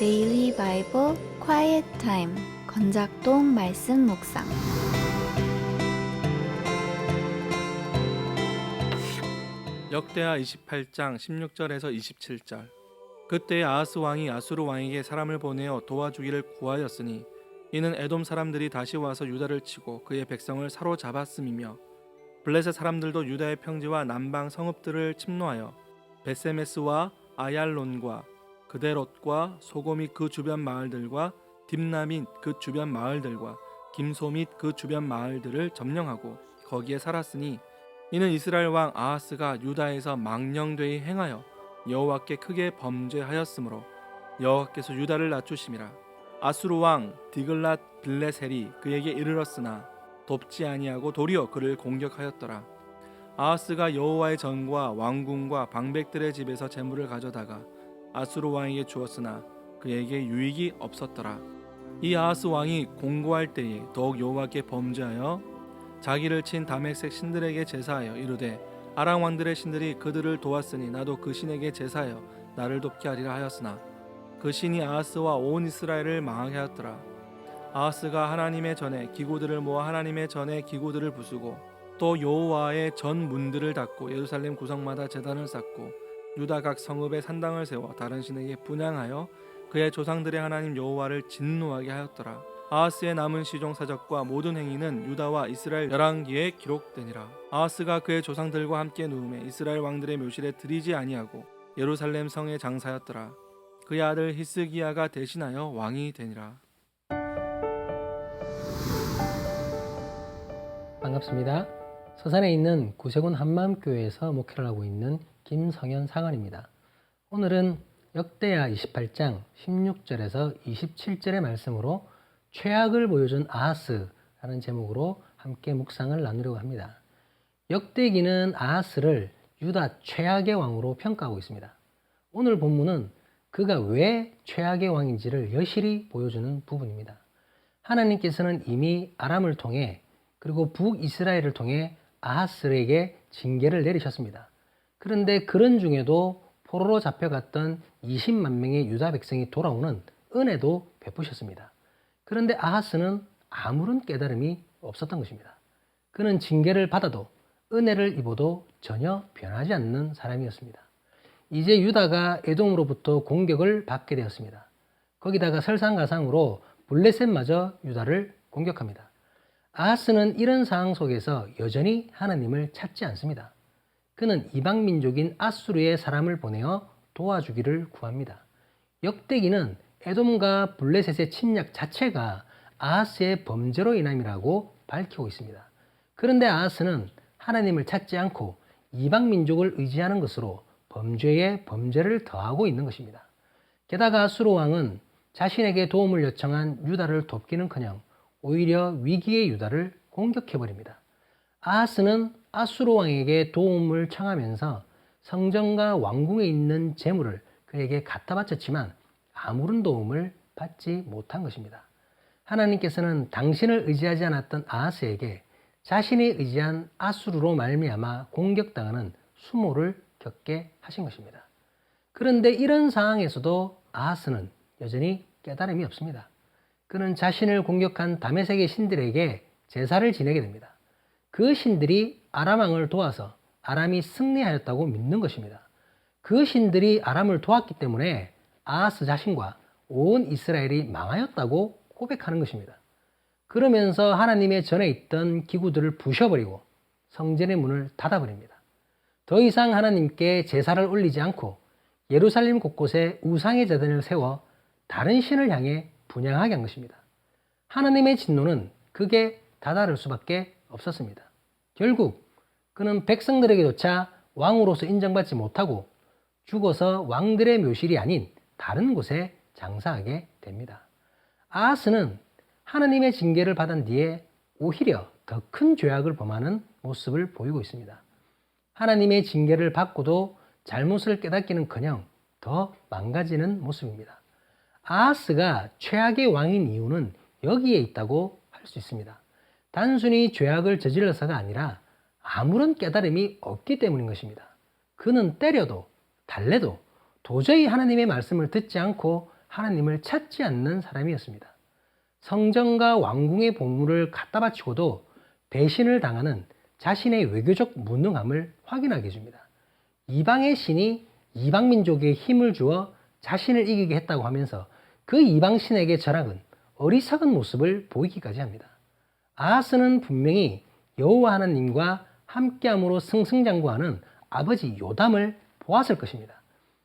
데일리 바이블 quiet 타임 건작동 말씀 묵상. 역대하 28장 16절에서 27절. 그때 아하스 왕이 아수르 왕에게 사람을 보내어 도와주기를 구하였으니 이는 에돔 사람들이 다시 와서 유다를 치고 그의 백성을 사로잡았음이며 블레셋 사람들도 유다의 평지와 남방 성읍들을 침노하여 베세메스와 아얄론과 그데롯과 소고 및 그 주변 마을들과 딥나 및 그 주변 마을들과 김소 및 그 주변 마을들을 점령하고 거기에 살았으니 이는 이스라엘 왕 아하스가 유다에서 망령되이 행하여 여호와께 크게 범죄하였으므로 여호와께서 유다를 낮추심이라. 아수르 왕 디글랏 빌레셀이 그에게 이르렀으나 돕지 아니하고 도리어 그를 공격하였더라. 아하스가 여호와의 전과 왕궁과 방백들의 집에서 재물을 가져다가 아수르 왕에게 주었으나 그에게 유익이 없었더라. 이 아하스 왕이 공고할 때에 더욱 여호와께 범죄하여 자기를 친 다메섹 신들에게 제사하여 이르되 아람 왕들의 신들이 그들을 도왔으니 나도 그 신에게 제사하여 나를 돕게 하리라 하였으나 그 신이 아하스와 온 이스라엘을 망하게 하였더라. 아하스가 하나님의 전에 기구들을 모아 하나님의 전에 기구들을 부수고 또 여호와의 전 문들을 닫고 예루살렘 구성마다 제단을 쌓고 유다 각 성읍에 산당을 세워 다른 신에게 분향하여 그의 조상들의 하나님 여호와를 진노하게 하였더라. 아하스의 남은 시종사적과 모든 행위는 유다와 이스라엘 열왕기에 기록되니라. 아하스가 그의 조상들과 함께 누움에 이스라엘 왕들의 묘실에 들이지 아니하고 예루살렘 성에 장사였더라. 그의 아들 히스기야가 대신하여 왕이 되니라. 반갑습니다. 서산에 있는 구세군 한마음교회에서 목회를 하고 있는 김성현 상원입니다. 오늘은 역대하 28장 16절에서 27절의 말씀으로 최악을 보여준 아하스라는 제목으로 함께 묵상을 나누려고 합니다. 역대기는 아하스를 유다 최악의 왕으로 평가하고 있습니다. 오늘 본문은 그가 왜 최악의 왕인지를 여실히 보여주는 부분입니다. 하나님께서는 이미 아람을 통해 그리고 북이스라엘을 통해 아하스에게 징계를 내리셨습니다. 그런데 그런 중에도 포로로 잡혀갔던 20만 명의 유다 백성이 돌아오는 은혜도 베푸셨습니다. 그런데 아하스는 아무런 깨달음이 없었던 것입니다. 그는 징계를 받아도 은혜를 입어도 전혀 변하지 않는 사람이었습니다. 이제 유다가 에돔으로부터 공격을 받게 되었습니다. 거기다가 설상가상으로 블레셋마저 유다를 공격합니다. 아하스는 이런 상황 속에서 여전히 하나님을 찾지 않습니다. 그는 이방민족인 아수르의 사람을 보내어 도와주기를 구합니다. 역대기는 에돔과 블레셋의 침략 자체가 아하스의 범죄로 인함이라고 밝히고 있습니다. 그런데 아하스는 하나님을 찾지 않고 이방민족을 의지하는 것으로 범죄에 범죄를 더하고 있는 것입니다. 게다가 아수르 왕은 자신에게 도움을 요청한 유다를 돕기는커녕 오히려 위기의 유다를 공격해버립니다. 아하스는 아수르 왕에게 도움을 청하면서 성전과 왕궁에 있는 재물을 그에게 갖다 바쳤지만 아무런 도움을 받지 못한 것입니다. 하나님께서는 당신을 의지하지 않았던 아하스에게 자신이 의지한 아수르로 말미암아 공격당하는 수모를 겪게 하신 것입니다. 그런데 이런 상황에서도 아하스는 여전히 깨달음이 없습니다. 그는 자신을 공격한 다메섹의 신들에게 제사를 지내게 됩니다. 그 신들이 아람 왕을 도와서 아람이 승리하였다고 믿는 것입니다. 그 신들이 아람을 도왔기 때문에 아하스 자신과 온 이스라엘이 망하였다고 고백하는 것입니다. 그러면서 하나님의 전에 있던 기구들을 부셔버리고 성전의 문을 닫아버립니다. 더 이상 하나님께 제사를 올리지 않고 예루살렘 곳곳에 우상의 제단을 세워 다른 신을 향해 분향하게 한 것입니다. 하나님의 진노는 극에 다다를 수밖에 없었습니다. 결국 그는 백성들에게조차 왕으로서 인정받지 못하고 죽어서 왕들의 묘실이 아닌 다른 곳에 장사하게 됩니다. 아하스는 하나님의 징계를 받은 뒤에 오히려 더 큰 죄악을 범하는 모습을 보이고 있습니다. 하나님의 징계를 받고도 잘못을 깨닫기는커녕 더 망가지는 모습입니다. 아하스가 최악의 왕인 이유는 여기에 있다고 할 수 있습니다. 단순히 죄악을 저질러서가 아니라 아무런 깨달음이 없기 때문인 것입니다. 그는 때려도 달래도 도저히 하나님의 말씀을 듣지 않고 하나님을 찾지 않는 사람이었습니다. 성전과 왕궁의 보물을 갖다 바치고도 배신을 당하는 자신의 외교적 무능함을 확인하게 해줍니다. 이방의 신이 이방 민족에 힘을 주어 자신을 이기게 했다고 하면서 그 이방 신에게 절하는 어리석은 모습을 보이기까지 합니다. 아하스는 분명히 여호와 하나님과 함께함으로 승승장구하는 아버지 요담을 보았을 것입니다.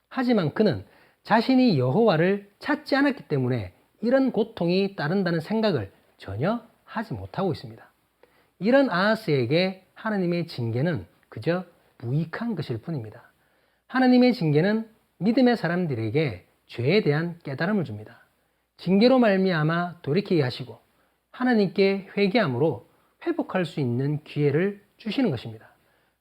하지만 그는 자신이 여호와를 찾지 않았기 때문에 이런 고통이 따른다는 생각을 전혀 하지 못하고 있습니다. 이런 아하스에게 하나님의 징계는 그저 무익한 것일 뿐입니다. 하나님의 징계는 믿음의 사람들에게 죄에 대한 깨달음을 줍니다. 징계로 말미암아 돌이키게 하시고 하나님께 회개함으로 회복할 수 있는 기회를 주시는 것입니다.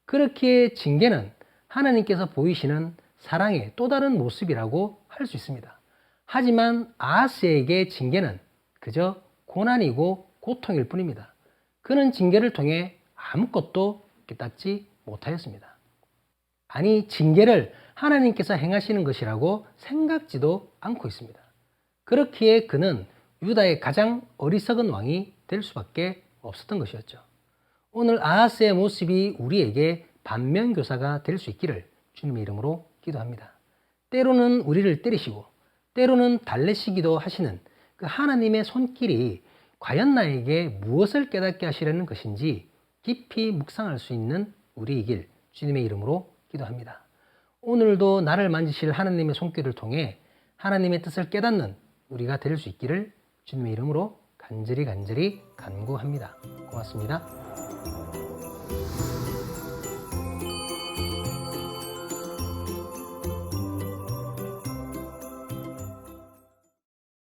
그렇기에 징계는 하나님께서 보이시는 사랑의 또 다른 모습이라고 할 수 있습니다. 하지만 아하스에게 징계는 그저 고난이고 고통일 뿐입니다. 그는 징계를 통해 아무것도 깨닫지 못하였습니다. 아니, 징계를 하나님께서 행하시는 것이라고 생각지도 않고 있습니다. 그렇기에 그는 유다의 가장 어리석은 왕이 될 수밖에 없었던 것이었죠. 오늘 아하스의 모습이 우리에게 반면교사가 될 수 있기를 주님의 이름으로 기도합니다. 때로는 우리를 때리시고 때로는 달래시기도 하시는 그 하나님의 손길이 과연 나에게 무엇을 깨닫게 하시려는 것인지 깊이 묵상할 수 있는 우리이길 주님의 이름으로 기도합니다. 오늘도 나를 만지실 하나님의 손길을 통해 하나님의 뜻을 깨닫는 우리가 될 수 있기를 주님의 이름으로 간절히 간구합니다. 고맙습니다.